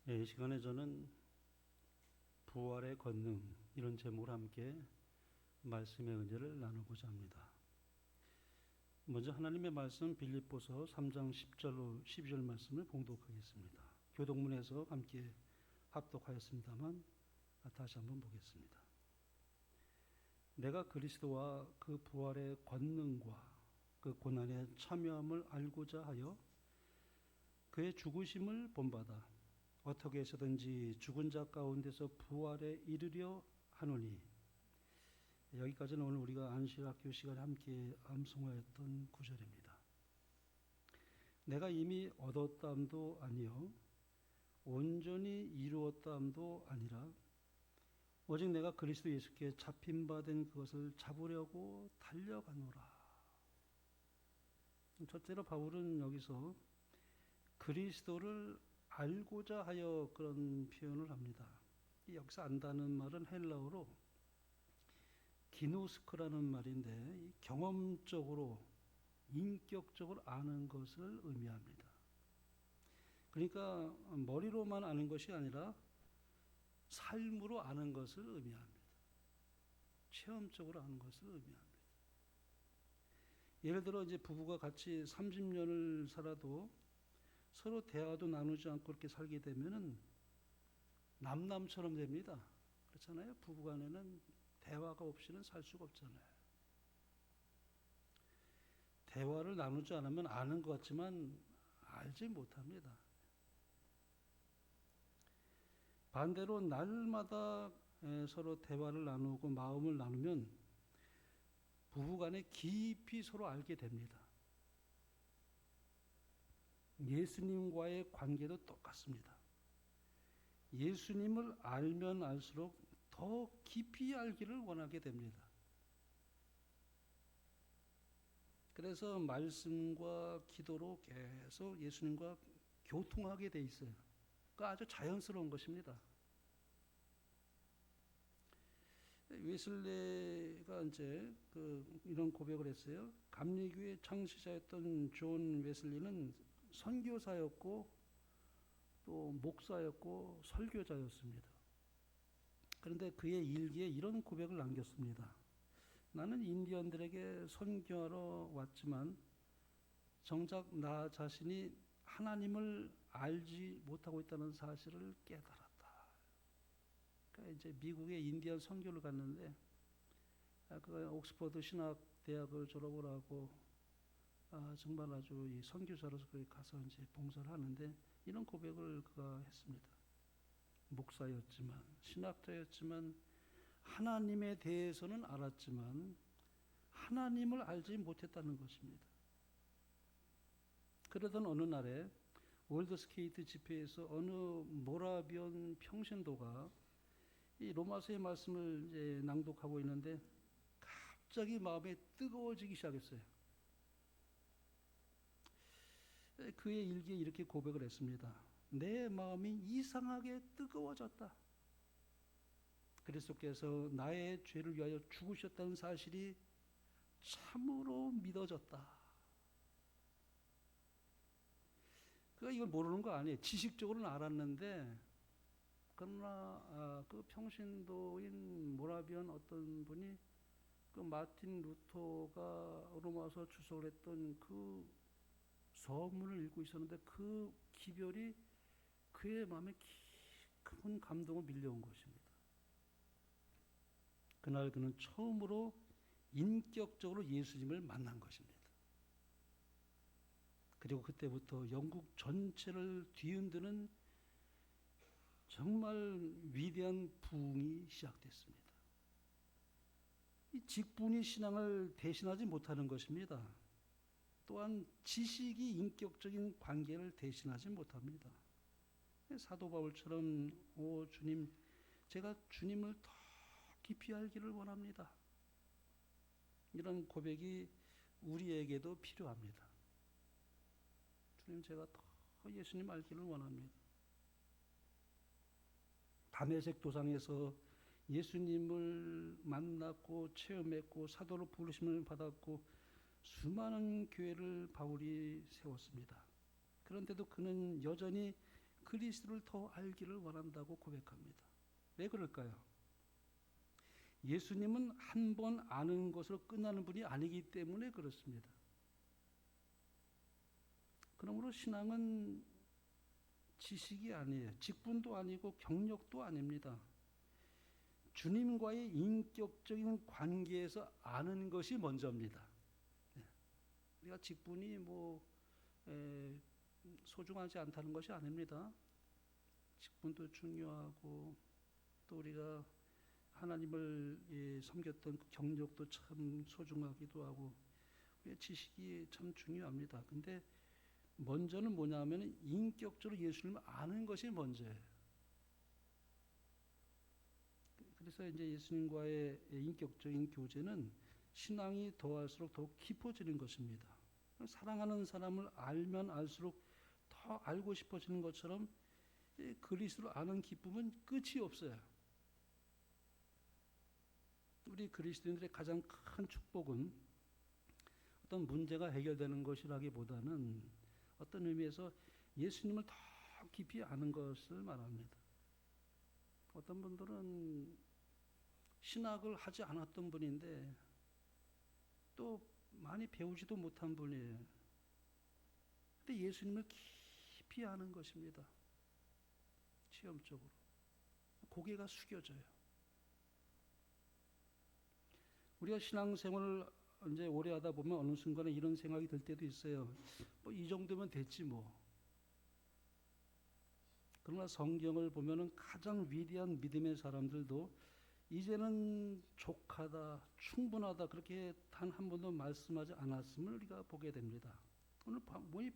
이 시간에 저는 부활의 권능 이런 제목으로 함께 말씀의 은혜를 나누고자 합니다. 먼저 하나님의 말씀 빌립보서 3장 10절로 12절 말씀을 봉독하겠습니다. 교독문에서 함께 합독하였습니다만 다시 한번 보겠습니다. 내가 그리스도와 그 부활의 권능과 그 고난에 참여함을 알고자 하여 그의 죽으심을 본받아 어떻게 해서든지 죽은 자 가운데서 부활에 이르려 하노니. 여기까지는 오늘 우리가 안식학교 시간에 함께 암송하였던 구절입니다. 내가 이미 얻었다함도 아니요 온전히 이루었다함도 아니라 오직 내가 그리스도 예수께 잡힌 바 된 그것을 잡으려고 달려가노라. 첫째로 바울은 여기서 그리스도를 알고자 하여 그런 표현을 합니다. 여기서 안다는 말은 헬라어로 기노스크라는 말인데 경험적으로 인격적으로 아는 것을 의미합니다. 그러니까 머리로만 아는 것이 아니라 삶으로 아는 것을 의미합니다. 체험적으로 아는 것을 의미합니다. 예를 들어 이제 부부가 같이 30년을 살아도 서로 대화도 나누지 않고 그렇게 살게 되면은 남남처럼 됩니다. 그렇잖아요. 부부간에는 대화가 없이는 살 수가 없잖아요. 대화를 나누지 않으면 아는 것 같지만 알지 못합니다. 반대로 날마다 서로 대화를 나누고 마음을 나누면 부부간에 깊이 서로 알게 됩니다. 예수님과의 관계도 똑같습니다. 예수님을 알면 알수록 더 깊이 알기를 원하게 됩니다. 그래서 말씀과 기도로 계속 예수님과 교통하게 돼 있어요. 그러니까 아주 자연스러운 것입니다. 웨슬레가 이제 이런 고백을 했어요. 감리교의 창시자였던 존 웨슬리는 선교사였고 또 목사였고 설교자였습니다. 그런데 그의 일기에 이런 고백을 남겼습니다. 나는 인디언들에게 선교하러 왔지만 정작 나 자신이 하나님을 알지 못하고 있다는 사실을 깨달았다. 그러니까 이제 미국의 인디언 선교를 갔는데 그 옥스퍼드 신학 대학을 졸업을 하고 정말 아주 이 선교사로서 거기 가서 이제 봉사를 하는데 이런 고백을 그가 했습니다. 목사였지만 신학자였지만 하나님에 대해서는 알았지만 하나님을 알지 못했다는 것입니다. 그러던 어느 날에 월드스케이트 집회에서 어느 모라비언 평신도가 이 로마서의 말씀을 이제 낭독하고 있는데 갑자기 마음이 뜨거워지기 시작했어요. 그의 일기에 이렇게 고백을 했습니다. 내 마음이 이상하게 뜨거워졌다. 그리스도께서 나의 죄를 위하여 죽으셨다는 사실이 참으로 믿어졌다. 그가 이걸 모르는 거 아니에요. 지식적으로는 알았는데 그러나 그 평신도인 모라비언 어떤 분이 그 마틴 루터가 로마서 주석을 했던 그 서문을 읽고 있었는데 그 기별이 그의 마음에 큰 감동을 밀려온 것입니다. 그날 그는 처음으로 인격적으로 예수님을 만난 것입니다. 그리고 그때부터 영국 전체를 뒤흔드는 정말 위대한 부흥이 시작됐습니다. 이 직분이 신앙을 대신하지 못하는 것입니다. 또한 지식이 인격적인 관계를 대신하지 못합니다. 사도 바울처럼 오 주님, 제가 주님을 더 깊이 알기를 원합니다. 이런 고백이 우리에게도 필요합니다. 주님, 제가 더 예수님 알기를 원합니다. 다메섹 도상에서 예수님을 만났고 체험했고 사도로 부르심을 받았고 수많은 교회를 바울이 세웠습니다. 그런데도 그는 여전히 그리스도를 더 알기를 원한다고 고백합니다. 왜 그럴까요? 예수님은 한 번 아는 것으로 끝나는 분이 아니기 때문에 그렇습니다. 그러므로 신앙은 지식이 아니에요. 직분도 아니고 경력도 아닙니다. 주님과의 인격적인 관계에서 아는 것이 먼저입니다. 우리가 직분이 소중하지 않다는 것이 아닙니다. 직분도 중요하고 또 우리가 하나님을 섬겼던 그 경력도 참 소중하기도 하고 지식이 참 중요합니다. 근데 먼저는 뭐냐면 인격적으로 예수님을 아는 것이 먼저예요. 그래서 이제 예수님과의 인격적인 교제는 신앙이 더할수록 더 깊어지는 것입니다. 사랑하는 사람을 알면 알수록 더 알고 싶어지는 것처럼 그리스도를 아는 기쁨은 끝이 없어요. 우리 그리스도인들의 가장 큰 축복은 어떤 문제가 해결되는 것이라기보다는 어떤 의미에서 예수님을 더 깊이 아는 것을 말합니다. 어떤 분들은 신학을 하지 않았던 분인데 또 많이 배우지도 못한 분이에요. 근데 예수님을 깊이 아는 것입니다. 시험적으로. 고개가 숙여져요. 우리가 신앙생활을 이제 오래 하다 보면 어느 순간에 이런 생각이 들 때도 있어요. 이 정도면 됐지 뭐. 그러나 성경을 보면은 가장 위대한 믿음의 사람들도 이제는 족하다, 충분하다 그렇게 단 한 번도 말씀하지 않았음을 우리가 보게 됩니다. 오늘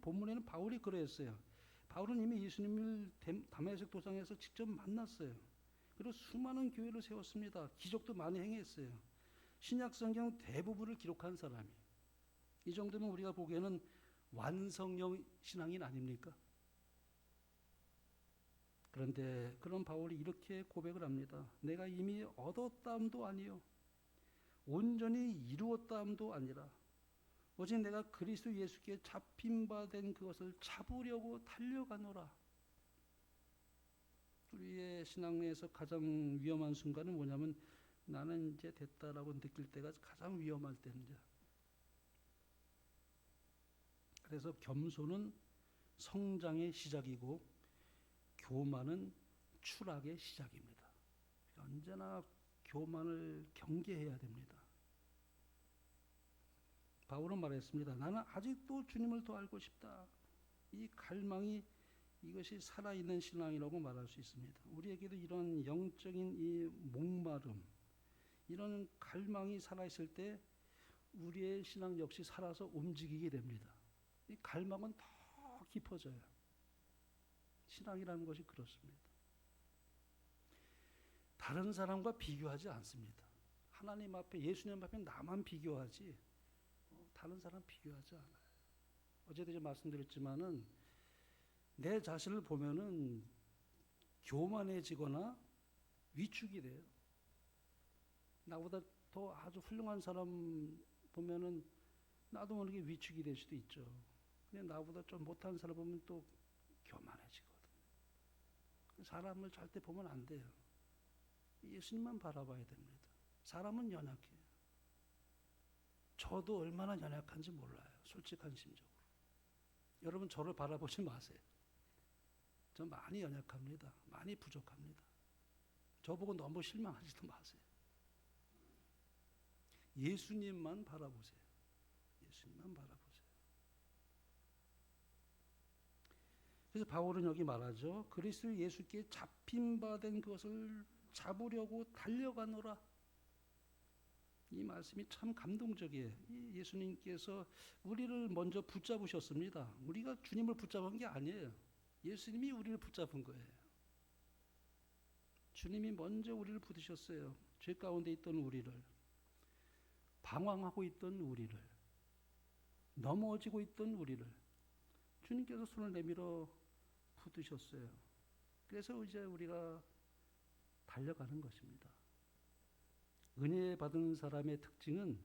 본문에는 바울이 그랬어요. 바울은 이미 예수님을 다메섹 도상에서 직접 만났어요. 그리고 수많은 교회를 세웠습니다. 기적도 많이 행했어요. 신약 성경 대부분을 기록한 사람이. 이 정도면 우리가 보기에는 완성형 신앙인 아닙니까? 그런데 그런 바울이 이렇게 고백을 합니다. 내가 이미 얻었다함도 아니요 온전히 이루었다함도 아니라 오직 내가 그리스도 예수께 잡힌 바 된 그것을 잡으려고 달려가노라. 우리의 신앙에서 가장 위험한 순간은 뭐냐면 나는 이제 됐다라고 느낄 때가 가장 위험할 때입니다. 그래서 겸손은 성장의 시작이고 교만은 추락의 시작입니다. 언제나 교만을 경계해야 됩니다. 바울은 말했습니다. 나는 아직도 주님을 더 알고 싶다. 이 갈망이 이것이 살아있는 신앙이라고 말할 수 있습니다. 우리에게도 이런 영적인 이 목마름, 이런 갈망이 살아있을 때 우리의 신앙 역시 살아서 움직이게 됩니다. 이 갈망은 더 깊어져요. 신앙이라는 것이 그렇습니다. 다른 사람과 비교하지 않습니다. 하나님 앞에 예수님 앞에 나만 비교하지 다른 사람 비교하지 않아요. 어제도 좀 말씀드렸지만은 내 자신을 보면은 교만해지거나 위축이 돼요. 나보다 더 아주 훌륭한 사람 보면은 나도 모르게 위축이 될 수도 있죠. 근데 나보다 좀 못한 사람 보면 또 교만해지거든요. 사람을 절대 보면 안 돼요. 예수님만 바라봐야 됩니다. 사람은 연약해요. 저도 얼마나 연약한지 몰라요. 솔직한 심적으로. 여러분 저를 바라보지 마세요. 저 많이 연약합니다. 많이 부족합니다. 저보고 너무 실망하지도 마세요. 예수님만 바라보세요. 예수님만 바라보세요. 그래서 바울은 여기 말하죠. 그리스도 예수께 잡힌 바 된 그것을 잡으려고 달려가노라. 이 말씀이 참 감동적이에요. 예수님께서 우리를 먼저 붙잡으셨습니다. 우리가 주님을 붙잡은 게 아니에요. 예수님이 우리를 붙잡은 거예요. 주님이 먼저 우리를 붙으셨어요. 죄 가운데 있던 우리를, 방황하고 있던 우리를, 넘어지고 있던 우리를 주님께서 손을 내밀어 붙으셨어요. 그래서 이제 우리가 달려가는 것입니다. 은혜 받은 사람의 특징은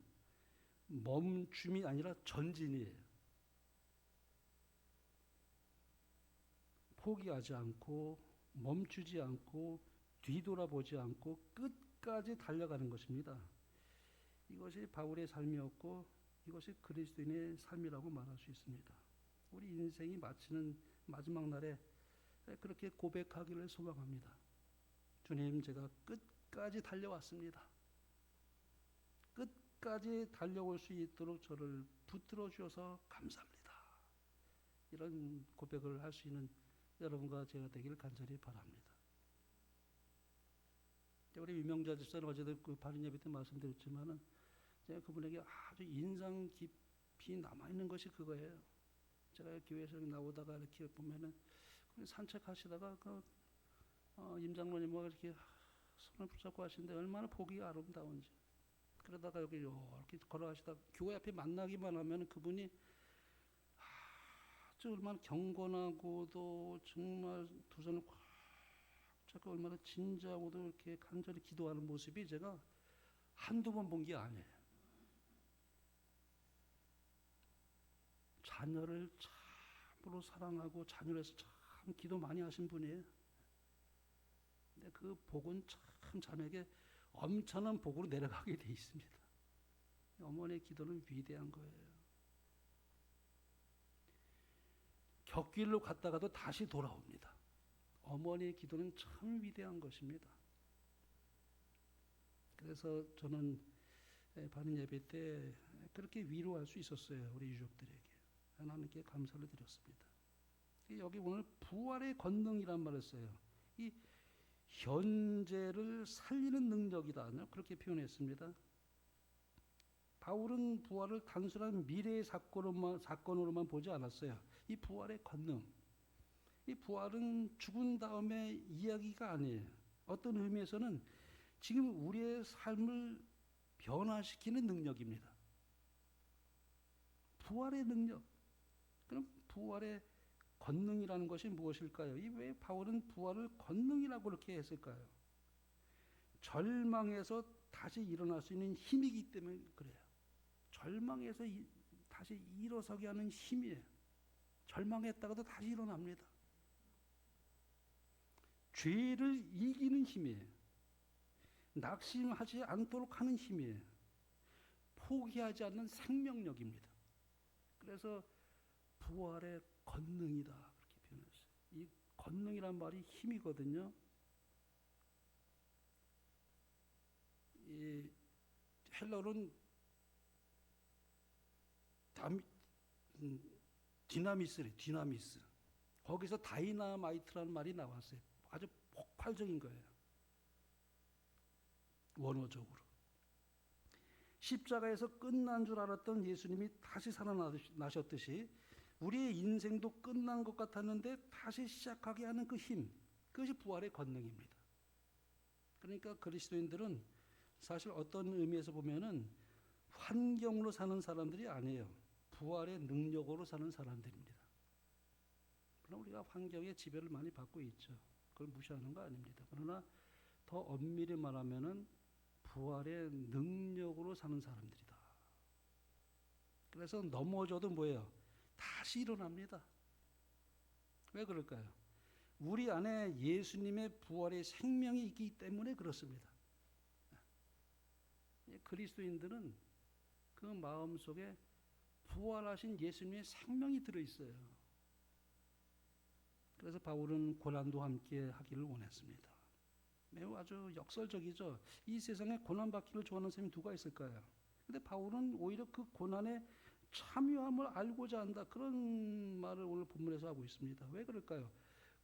멈춤이 아니라 전진이에요. 포기하지 않고 멈추지 않고 뒤돌아보지 않고 끝까지 달려가는 것입니다. 이것이 바울의 삶이었고 이것이 그리스도인의 삶이라고 말할 수 있습니다. 우리 인생이 마치는 마지막 날에 그렇게 고백하기를 소망합니다. 주님, 제가 끝까지 달려왔습니다. 끝까지 달려올 수 있도록 저를 붙들어 주셔서 감사합니다. 이런 고백을 할 수 있는 여러분과 제가 되기를 간절히 바랍니다. 우리 유명자 집사는 어제도 그 바른 예배 때 말씀드렸지만은 제가 그분에게 아주 인상 깊이 남아있는 것이 그거예요. 제가 교회에서 나오다가 이렇게 보면은 산책하시다가 임장로님과 이렇게 손을 붙잡고 하시는데 얼마나 보기 아름다운지. 그러다가 여기 이렇게 걸어가시다가 교회 앞에 만나기만 하면 그분이 아주 얼마나 경건하고도 정말 두 손을 꽉 잡고 얼마나 진지하고도 이렇게 간절히 기도하는 모습이 제가 한두 번 본 게 아니에요. 자녀를 참으로 사랑하고 자녀를 해서 참 기도 많이 하신 분이에요. 근데 그 복은 참 자녀에게 엄청난 복으로 내려가게 돼 있습니다. 어머니의 기도는 위대한 거예요. 격길로 갔다가도 다시 돌아옵니다. 어머니의 기도는 참 위대한 것입니다. 그래서 저는 바른 예배 때 그렇게 위로할 수 있었어요. 우리 유족들에게. 하나님께 감사를 드렸습니다. 여기 오늘 부활의 권능이란 말을 써요. 이 현재를 살리는 능력이다. 그렇게 표현했습니다. 바울은 부활을 단순한 미래의 사건으로만 보지 않았어요. 이 부활의 권능. 이 부활은 죽은 다음의 이야기가 아니에요. 어떤 의미에서는 지금 우리의 삶을 변화시키는 능력입니다. 부활의 능력. 그럼 부활의 권능이라는 것이 무엇일까요? 왜 바울은 부활을 권능이라고 그렇게 했을까요? 절망에서 다시 일어날 수 있는 힘이기 때문에 그래요. 절망에서 다시 일어서게 하는 힘이에요. 절망했다가도 다시 일어납니다. 죄를 이기는 힘이에요. 낙심하지 않도록 하는 힘이에요. 포기하지 않는 생명력입니다. 그래서 부활의 권능이다 그렇게 표현했어요. 이 권능이란 말이 힘이거든요. 이 헬라어는 디나미스. 거기서 다이나마이트라는 말이 나왔어요. 아주 폭발적인 거예요. 원어적으로. 십자가에서 끝난 줄 알았던 예수님이 다시 살아나셨듯이 우리의 인생도 끝난 것 같았는데 다시 시작하게 하는 그 힘, 그것이 부활의 권능입니다. 그러니까 그리스도인들은 사실 어떤 의미에서 보면은 환경으로 사는 사람들이 아니에요. 부활의 능력으로 사는 사람들입니다. 그러나 우리가 환경에 지배를 많이 받고 있죠. 그걸 무시하는 거 아닙니다. 그러나 더 엄밀히 말하면은 부활의 능력으로 사는 사람들이다. 그래서 넘어져도 뭐예요? 다시 일어납니다. 왜 그럴까요? 우리 안에 예수님의 부활의 생명이 있기 때문에 그렇습니다. 그리스도인들은 그 마음속에 부활하신 예수님의 생명이 들어있어요. 그래서 바울은 고난도 함께 하기를 원했습니다. 매우 아주 역설적이죠. 이 세상에 고난받기를 좋아하는 사람이 누가 있을까요? 근데 바울은 오히려 그 고난에 참여함을 알고자 한다. 그런 말을 오늘 본문에서 하고 있습니다. 왜 그럴까요?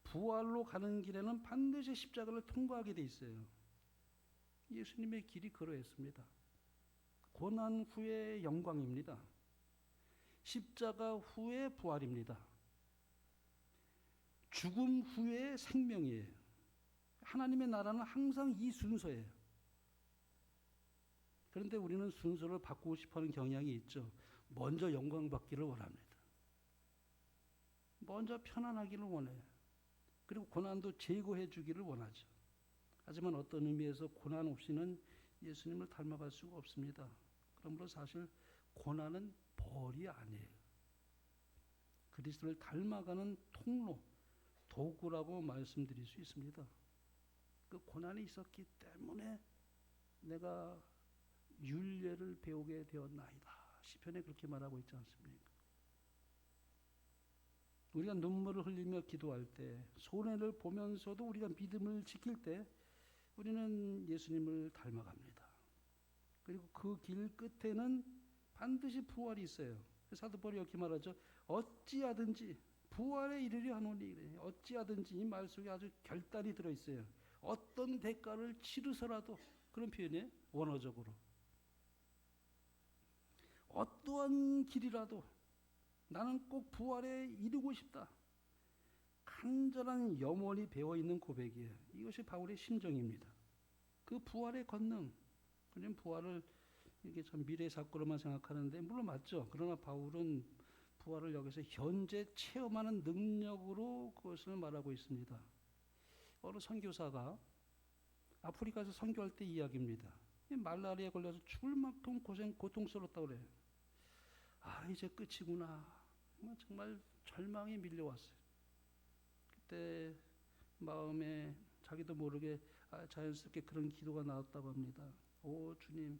부활로 가는 길에는 반드시 십자가를 통과하게 돼 있어요. 예수님의 길이 그러했습니다. 고난 후의 영광입니다. 십자가 후의 부활입니다. 죽음 후의 생명이에요. 하나님의 나라는 항상 이 순서예요. 그런데 우리는 순서를 바꾸고 싶어하는 경향이 있죠. 먼저 영광 받기를 원합니다. 먼저 편안하기를 원해요. 그리고 고난도 제거해 주기를 원하죠. 하지만 어떤 의미에서 고난 없이는 예수님을 닮아갈 수가 없습니다. 그러므로 사실 고난은 벌이 아니에요. 그리스도를 닮아가는 통로, 도구라고 말씀드릴 수 있습니다. 그 고난이 있었기 때문에 내가 율례를 배우게 되었나이다. 시편에 그렇게 말하고 있지 않습니까? 우리가 눈물을 흘리며 기도할 때, 손해를 보면서도 우리가 믿음을 지킬 때 우리는 예수님을 닮아갑니다. 그리고 그 길 끝에는 반드시 부활이 있어요. 사도 바울이 이렇게 말하죠. 어찌하든지 부활에 이르려 하노니, 어찌하든지 이 말 속에 아주 결단이 들어있어요. 어떤 대가를 치르서라도, 그런 표현이에요. 원어적으로 어떠한 길이라도 나는 꼭 부활에 이르고 싶다. 간절한 염원이 배어있는 고백이에요. 이것이 바울의 심정입니다. 그 부활의 권능, 우리는 부활을 이게 참 미래의 사건으로만 생각하는데 물론 맞죠. 그러나 바울은 부활을 여기서 현재 체험하는 능력으로 그것을 말하고 있습니다. 어느 선교사가 아프리카에서 선교할 때 이야기입니다. 말라리아에 걸려서 죽을 만큼 고통스럽다고 그래요. 아, 이제 끝이구나. 정말 절망이 밀려왔어요. 그때 마음에 자기도 모르게 자연스럽게 그런 기도가 나왔다고 합니다. 오 주님,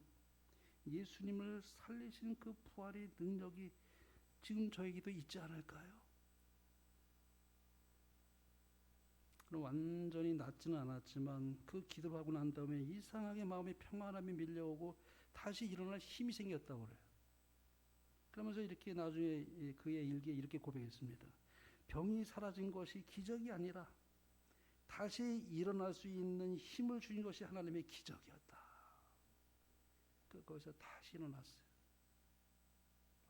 예수님을 살리신 그 부활의 능력이 지금 저에게도 있지 않을까요? 그럼 완전히 낫지는 않았지만 그 기도를 하고 난 다음에 이상하게 마음에 평안함이 밀려오고 다시 일어날 힘이 생겼다고 그래요. 그러면서 이렇게 나중에 그의 일기에 이렇게 고백했습니다. 병이 사라진 것이 기적이 아니라 다시 일어날 수 있는 힘을 주신 것이 하나님의 기적이었다. 거기서 다시 일어났어요.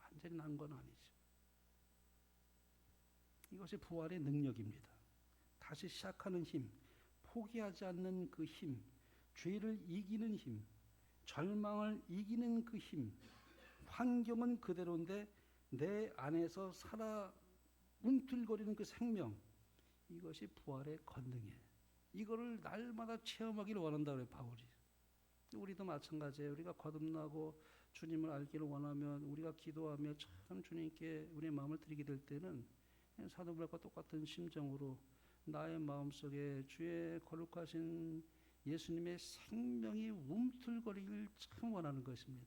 완전히 난 건 아니죠. 이것이 부활의 능력입니다. 다시 시작하는 힘, 포기하지 않는 그 힘, 죄를 이기는 힘, 절망을 이기는 그 힘, 환경은 그대로인데 내 안에서 살아 움틀거리는 그 생명, 이것이 부활의 권능이에요. 이거를 날마다 체험하기를 원한다고 그래요, 바울이. 우리도 마찬가지예요. 우리가 거듭나고 주님을 알기를 원하면 우리가 기도하며 참 주님께 우리의 마음을 드리게 될 때는 사도 바울과 똑같은 심정으로 나의 마음속에 주의 거룩하신 예수님의 생명이 움틀거리길 참 원하는 것입니다.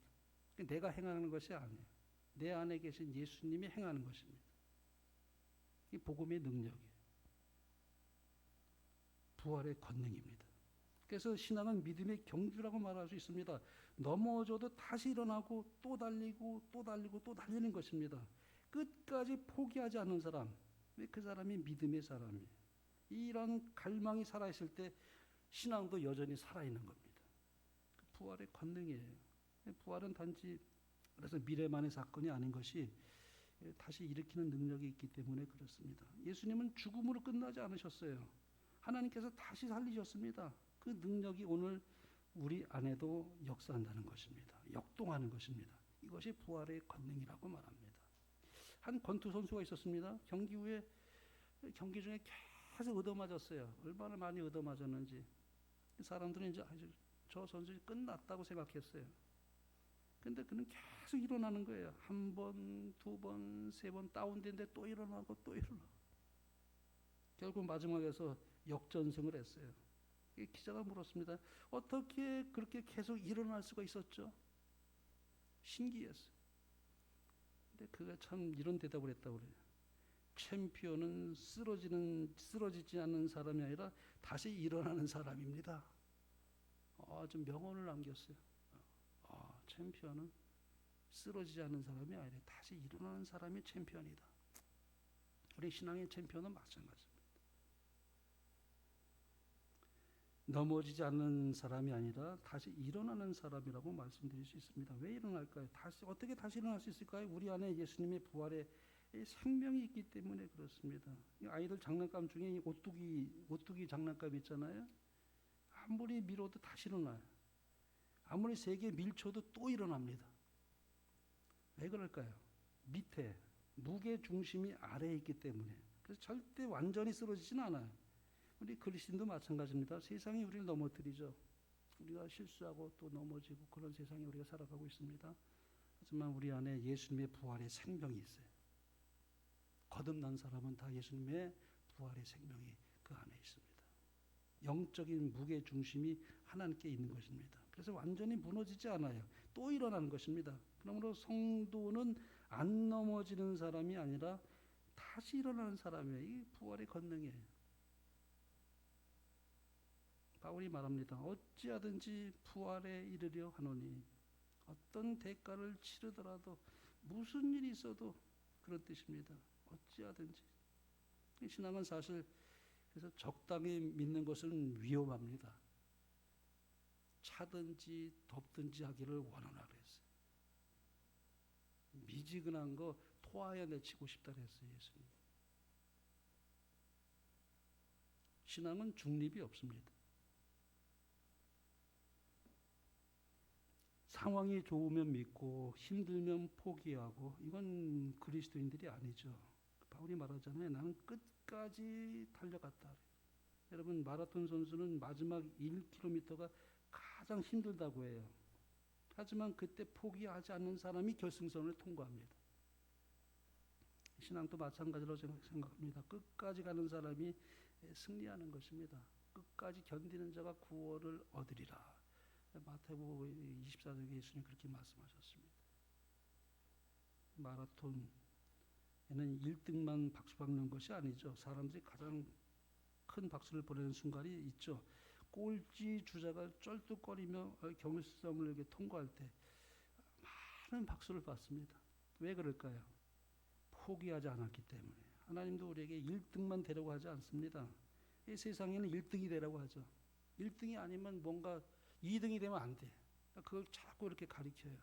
내가 행하는 것이 아니에요. 내 안에 계신 예수님이 행하는 것입니다. 이 복음의 능력이에요. 부활의 권능입니다. 그래서 신앙은 믿음의 경주라고 말할 수 있습니다. 넘어져도 다시 일어나고 또 달리고 또 달리고 또 달리는 것입니다. 끝까지 포기하지 않는 사람, 그 사람이 믿음의 사람이에요. 이런 갈망이 살아있을 때 신앙도 여전히 살아있는 겁니다. 부활의 권능이에요. 부활은 단지 그래서 미래만의 사건이 아닌 것이 다시 일으키는 능력이 있기 때문에 그렇습니다. 예수님은 죽음으로 끝나지 않으셨어요. 하나님께서 다시 살리셨습니다. 그 능력이 오늘 우리 안에도 역사한다는 것입니다. 역동하는 것입니다. 이것이 부활의 권능이라고 말합니다. 한 권투 선수가 있었습니다. 경기 후에 경기 중에 계속 얻어맞았어요. 얼마나 많이 얻어맞았는지 사람들은 이제 저 선수 끝났다고 생각했어요. 근데 그는 계속 일어나는 거예요. 한 번, 두 번, 세 번 다운됐는데 또 일어나고 또 일어나고. 결국 마지막에서 역전승을 했어요. 기자가 물었습니다. 어떻게 그렇게 계속 일어날 수가 있었죠? 신기했어요. 근데 그가 참 이런 대답을 했다고 그래요. 챔피언은 쓰러지지 않는 사람이 아니라 다시 일어나는 사람입니다. 좀 명언을 남겼어요. 챔피언은 쓰러지지 않는 사람이 아니라 다시 일어나는 사람이 챔피언이다. 우리 신앙의 챔피언은 마찬가지입니다. 넘어지지 않는 사람이 아니라 다시 일어나는 사람이라고 말씀드릴 수 있습니다. 왜 일어날까요? 어떻게 다시 일어날 수 있을까요? 우리 안에 예수님의 부활의 생명이 있기 때문에 그렇습니다. 아이들 장난감 중에 오뚜기 장난감 있잖아요. 아무리 밀어도 다시 일어나요. 아무리 세게 밀쳐도 또 일어납니다. 왜 그럴까요? 밑에 무게 중심이 아래에 있기 때문에. 그래서 절대 완전히 쓰러지진 않아요. 우리 그리스도인도 마찬가지입니다. 세상이 우리를 넘어뜨리죠. 우리가 실수하고 또 넘어지고 그런 세상에 우리가 살아가고 있습니다. 하지만 우리 안에 예수님의 부활의 생명이 있어요. 거듭난 사람은 다 예수님의 부활의 생명이 그 안에 있습니다. 영적인 무게 중심이 하나님께 있는 것입니다. 그래서 완전히 무너지지 않아요. 또 일어나는 것입니다. 그러므로 성도는 안 넘어지는 사람이 아니라 다시 일어나는 사람이에요. 이 부활의 권능이에요. 바울이 말합니다. 어찌하든지 부활에 이르려 하노니, 어떤 대가를 치르더라도 무슨 일이 있어도 그런 뜻입니다. 어찌하든지. 신앙은 사실 그래서 적당히 믿는 것은 위험합니다. 차든지 덥든지 하기를 원하라 그랬어요. 미지근한 거 토하여 내치고 싶다 그랬어요. 예수님. 신앙은 중립이 없습니다. 상황이 좋으면 믿고 힘들면 포기하고, 이건 그리스도인들이 아니죠. 바울이 말하잖아요. 나는 끝까지 달려갔다. 여러분, 마라톤 선수는 마지막 1km가 가장 힘들다고 해요. 하지만 그때 포기하지 않는 사람이 결승선을 통과합니다. 신앙도 마찬가지로 생각합니다. 끝까지 가는 사람이 승리하는 것입니다. 끝까지 견디는 자가 구원을 얻으리라. 마태복음 24장에 예수님 그렇게 말씀하셨습니다. 마라톤에는 1등만 박수 박는 것이 아니죠. 사람들이 가장 큰 박수를 보내는 순간이 있죠. 꼴찌 주자가 쩔뚝거리며 경성을 이렇게 통과할 때 많은 박수를 받습니다. 왜 그럴까요? 포기하지 않았기 때문에. 하나님도 우리에게 1등만 되라고 하지 않습니다. 이 세상에는 1등이 되라고 하죠. 1등이 아니면 뭔가 2등이 되면 안 돼. 그걸 자꾸 이렇게 가리켜요.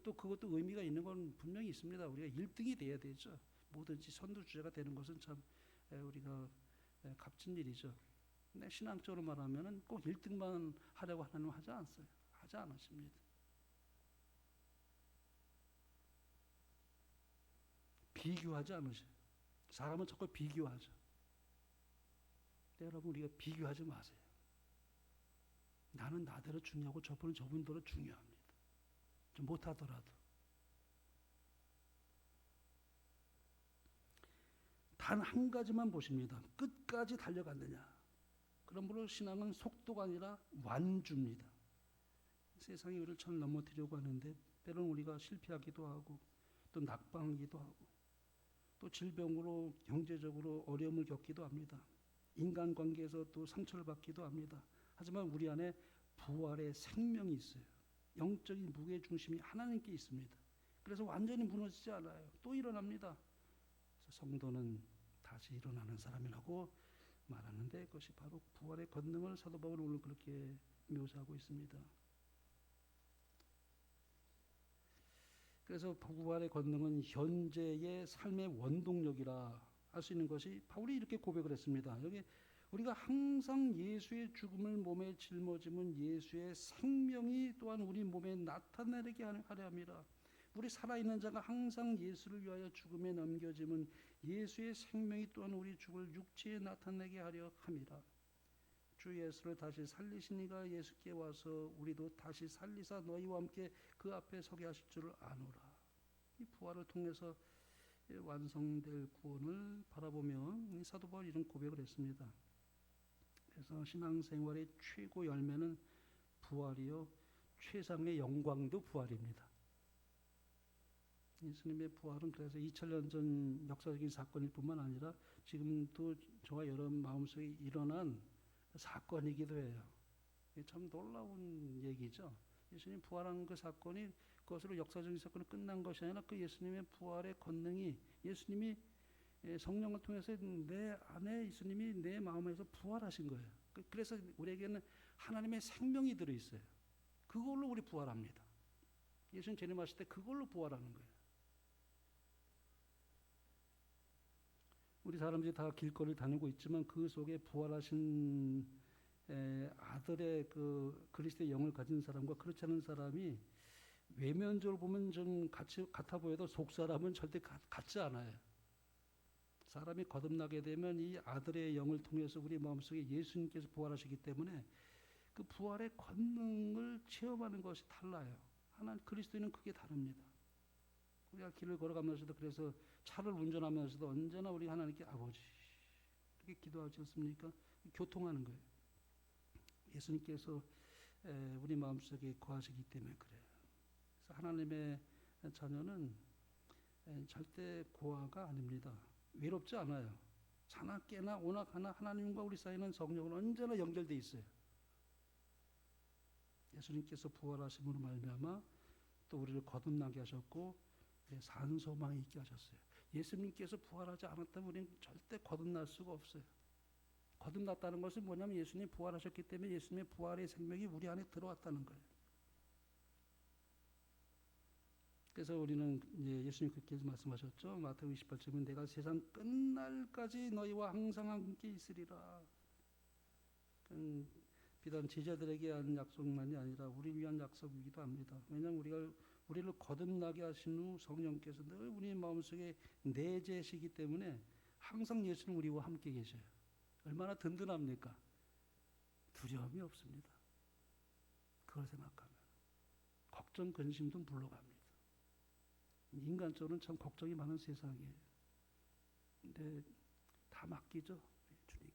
또 그것도 의미가 있는 건 분명히 있습니다. 우리가 1등이 돼야 되죠. 뭐든지 선두주자가 되는 것은 참 우리가 값진 일이죠. 근데 신앙적으로 말하면 꼭 1등만 하려고 하나님은 하지 않았어요. 하지 않으십니다. 비교하지 않으셔요. 사람은 자꾸 비교하죠. 근데 여러분, 우리가 비교하지 마세요. 나는 나대로 중요하고 저분은 저분대로 중요합니다. 좀 못하더라도. 단 한 가지만 보십니다. 끝까지 달려갔느냐. 그러므로 신앙은 속도가 아니라 완주입니다. 세상이 우리를 잘 넘어뜨리려고 하는데 때로는 우리가 실패하기도 하고 또 낙방하기도 하고 또 질병으로 경제적으로 어려움을 겪기도 합니다. 인간관계에서 또 상처를 받기도 합니다. 하지만 우리 안에 부활의 생명이 있어요. 영적인 무게중심이 하나님께 있습니다. 그래서 완전히 무너지지 않아요. 또 일어납니다. 그래서 성도는 다시 일어나는 사람이라고 말하는데 그것이 바로 부활의 권능을 사도 바울은 오늘 그렇게 묘사하고 있습니다. 그래서 부활의 권능은 현재의 삶의 원동력이라 할 수 있는 것이 바울이 이렇게 고백을 했습니다. 여기 우리가 항상 예수의 죽음을 몸에 짊어지면 예수의 생명이 또한 우리 몸에 나타내게 하려 함이라. 우리 살아있는 자가 항상 예수를 위하여 죽음에 넘겨지면 예수의 생명이 또한 우리 죽을 육체에 나타내게 하려 함이라. 주 예수를 다시 살리신 이가 예수께 와서 우리도 다시 살리사 너희와 함께 그 앞에 서게 하실 줄을 아노라. 이 부활을 통해서 완성될 구원을 바라보며 사도 바울이 이런 고백을 했습니다. 그래서 신앙생활의 최고 열매는 부활이요 최상의 영광도 부활입니다. 예수님의 부활은 그래서 2000년 전 역사적인 사건일 뿐만 아니라 지금도 저와 여러분 마음속에 일어난 사건이기도 해요. 참 놀라운 얘기죠. 예수님 부활한 그 사건이 그것으로 역사적인 사건이 끝난 것이 아니라 그 예수님의 부활의 권능이 예수님이 성령을 통해서 내 안에 예수님이 내 마음에서 부활하신 거예요. 그래서 우리에게는 하나님의 생명이 들어있어요. 그걸로 우리 부활합니다. 예수님 재림하실 때 그걸로 부활하는 거예요. 우리 사람들이 다 길거리를 다니고 있지만 그 속에 부활하신 아들의 그 그리스도의 영을 가진 사람과 그렇지 않은 사람이 외면적으로 보면 좀 같아 보여도 속 사람은 절대 같지 않아요. 사람이 거듭나게 되면 이 아들의 영을 통해서 우리 마음속에 예수님께서 부활하시기 때문에 그 부활의 권능을 체험하는 것이 달라요. 하나님 그리스도인은 그게 다릅니다. 우리가 길을 걸어가면서도 그래서 차를 운전하면서도 언제나 우리 하나님께 아버지 그렇게 기도하지 않습니까? 교통하는 거예요. 예수님께서 우리 마음속에 거하시기 때문에 그래요. 그래서 하나님의 자녀는 절대 고아가 아닙니다. 외롭지 않아요. 자나 깨나 오나 가나 하나님과 우리 사이는 성령으로 언제나 연결돼 있어요. 예수님께서 부활하심으로 말미암아 또 우리를 거듭나게 하셨고 산 소망이 있게 하셨어요. 예수님께서 부활하지 않았다면 우리는 절대 거듭날 수가 없어요. 거듭났다는 것은 뭐냐면 예수님이 부활하셨기 때문에 예수님의 부활의 생명이 우리 안에 들어왔다는 거예요. 그래서 우리는 예수님 그렇게 말씀하셨죠. 마태복음 28절은 내가 세상 끝날까지 너희와 항상 함께 있으리라. 비단 제자들에게 한 약속만이 아니라 우리 위한 약속이기도 합니다. 왜냐하면 우리를 거듭나게 하신 후 성령께서 늘 우리 마음속에 내재시기 때문에 항상 예수님 우리와 함께 계셔요. 얼마나 든든합니까? 두려움이 없습니다. 그걸 생각하면 걱정 근심도 물러갑니다. 인간적으로는 참 걱정이 많은 세상이에요. 근데 다 맡기죠, 주님께.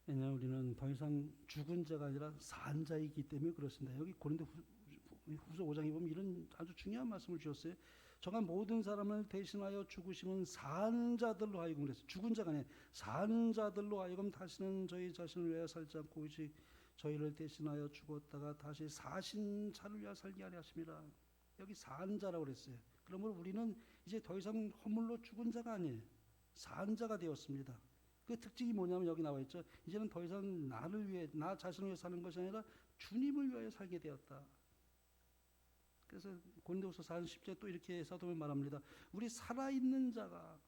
왜냐하면 우리는 더 이상 죽은 자가 아니라 산 자이기 때문에 그렇습니다. 여기 고린도후서 5장에 보면 이런 아주 중요한 말씀을 주셨어요. 저가 모든 사람을 대신하여 죽으심은 산 자들로 하여금 그랬어요. 죽은 자가 아니라 산 자들로 하여금 다시는 저희 자신을 위하여 살지 않고 오직 저희를 대신하여 죽었다가 다시 사신 자를 위하여 살게 하려 하심이라. 여기 산 자라고 그랬어요. 그러므로 우리는 이제 더 이상 허물로 죽은 자가 아니에요. 산 자가 되었습니다. 그 특징이 뭐냐면 여기 나와 있죠. 이제는 더 이상 나를 위해, 나 자신을 위해 사는 것이 아니라 주님을 위하여 살게 되었다. 그래서 고린도후서 4장 10절에 또 이렇게 사도는 말합니다. 우리 살아있는 자가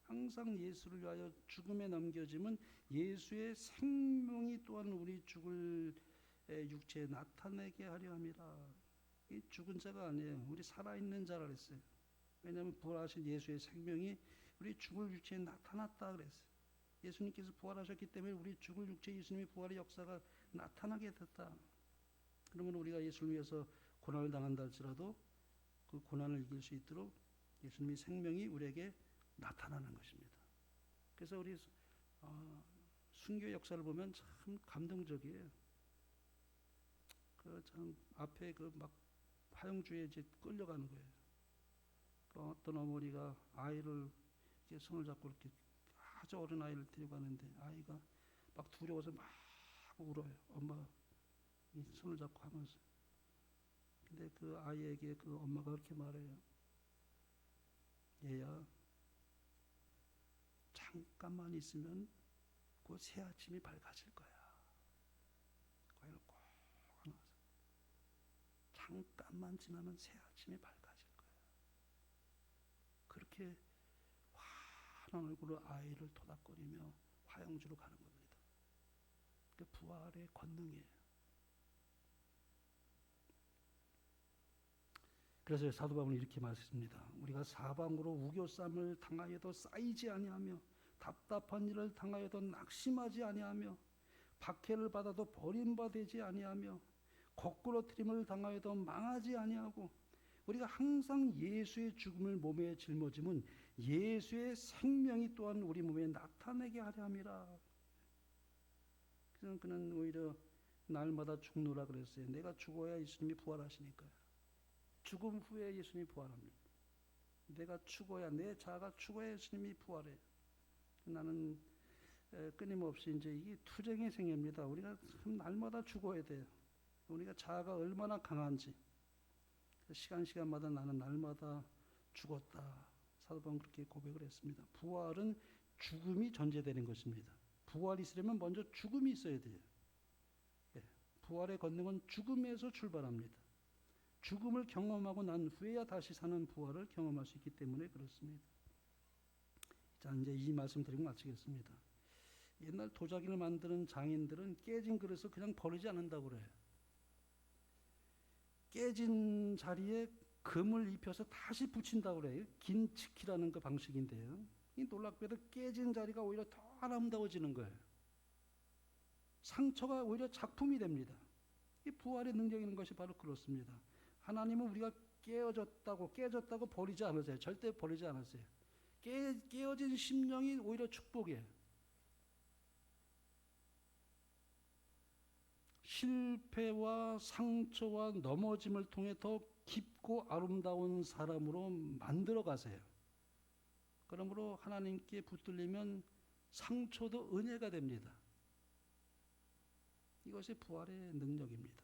항상 예수를 위하여 죽음에 넘겨짐은 예수의 생명이 또한 우리 죽을 육체에 나타내게 하려 함이라. 이 죽은 자가 아니에요. 우리 살아있는 자라 그랬어요. 왜냐하면 부활하신 예수의 생명이 우리 죽을 육체에 나타났다 그랬어요. 예수님께서 부활하셨기 때문에 우리 죽을 육체 예수님의 부활의 역사가 나타나게 됐다. 그러면 우리가 예수를 위해서 고난을 당한다 할지라도 그 고난을 이길 수 있도록 예수님의 생명이 우리에게 나타나는 것입니다. 그래서 우리 순교 역사를 보면 참 감동적이에요. 그 참 앞에 그 막 화영주에 이제 끌려가는 거예요. 그 어떤 어머니가 아이를 이렇게 손을 잡고 이렇게 아주 어린 아이를 데려가는데 아이가 막 두려워서 막 울어요. 엄마 이 손을 잡고 하면서. 근데 그 아이에게 그 엄마가 그렇게 말해요. 얘야, 잠깐만 있으면 그 새 아침이 밝아질 거야. 그 아이를 꼭 안아서 잠깐만 지나면 새 아침이 밝아질 거야. 그렇게 환한 얼굴로 아이를 토닥거리며 화영주로 가는 겁니다. 그 부활의 권능이에요. 그래서 사도 바울은 이렇게 말했습니다. 우리가 사방으로 우겨쌈을 당하여도 쌓이지 아니하며 답답한 일을 당하여도 낙심하지 아니하며 박해를 받아도 버림받지 아니하며 거꾸러뜨림을 당하여도 망하지 아니하고 우리가 항상 예수의 죽음을 몸에 짊어짐은 예수의 생명이 또한 우리 몸에 나타내게 하려 함이라. 그래서 그는 오히려 날마다 죽노라 그랬어요. 내가 죽어야 예수님이 부활하시니까요. 죽음 후에 예수님이 부활합니다. 내가 죽어야, 내 자아가 죽어야 예수님이 부활해요. 나는 끊임없이 이제 이게 투쟁의 생애입니다. 우리가 참 날마다 죽어야 돼요. 우리가 자아가 얼마나 강한지. 시간마다 나는 날마다 죽었다. 사도 바울은 그렇게 고백을 했습니다. 부활은 죽음이 전제되는 것입니다. 부활이 있으려면 먼저 죽음이 있어야 돼요. 부활의 권능은 죽음에서 출발합니다. 죽음을 경험하고 난 후에야 다시 사는 부활을 경험할 수 있기 때문에 그렇습니다. 자, 이제 이 말씀 드리고 마치겠습니다. 옛날 도자기를 만드는 장인들은 깨진 그릇을 그냥 버리지 않는다고 그래요. 깨진 자리에 금을 입혀서 다시 붙인다고 그래요. 긴치키라는 그 방식인데요. 이 놀랍게도 깨진 자리가 오히려 더 아름다워지는 거예요. 상처가 오히려 작품이 됩니다. 이 부활의 능력이 있는 것이 바로 그렇습니다. 하나님은 우리가 깨졌다고 버리지 않으세요. 절대 버리지 않으세요. 깨어진 심령이 오히려 축복이에요. 실패와 상처와 넘어짐을 통해 더 깊고 아름다운 사람으로 만들어 가세요. 그러므로 하나님께 붙들리면 상처도 은혜가 됩니다. 이것이 부활의 능력입니다.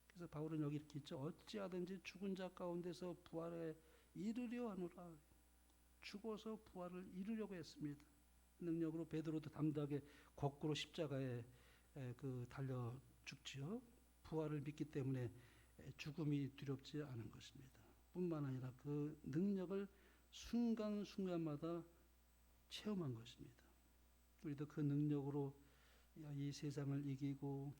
그래서 바울은 여기 이렇게 있죠. 어찌하든지 죽은 자 가운데서 부활에 이르려 하노라. 죽어서 부활을 이루려고 했습니다. 능력으로 베드로도 담대하게 거꾸로 십자가에 달려 죽지요. 부활을 믿기 때문에 죽음이 두렵지 않은 것입니다. 뿐만 아니라 그 능력을 순간순간마다 체험한 것입니다. 우리도 그 능력으로 이 세상을 이기고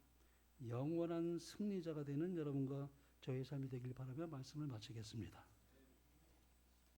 영원한 승리자가 되는 여러분과 저의 삶이 되길 바라며 말씀을 마치겠습니다.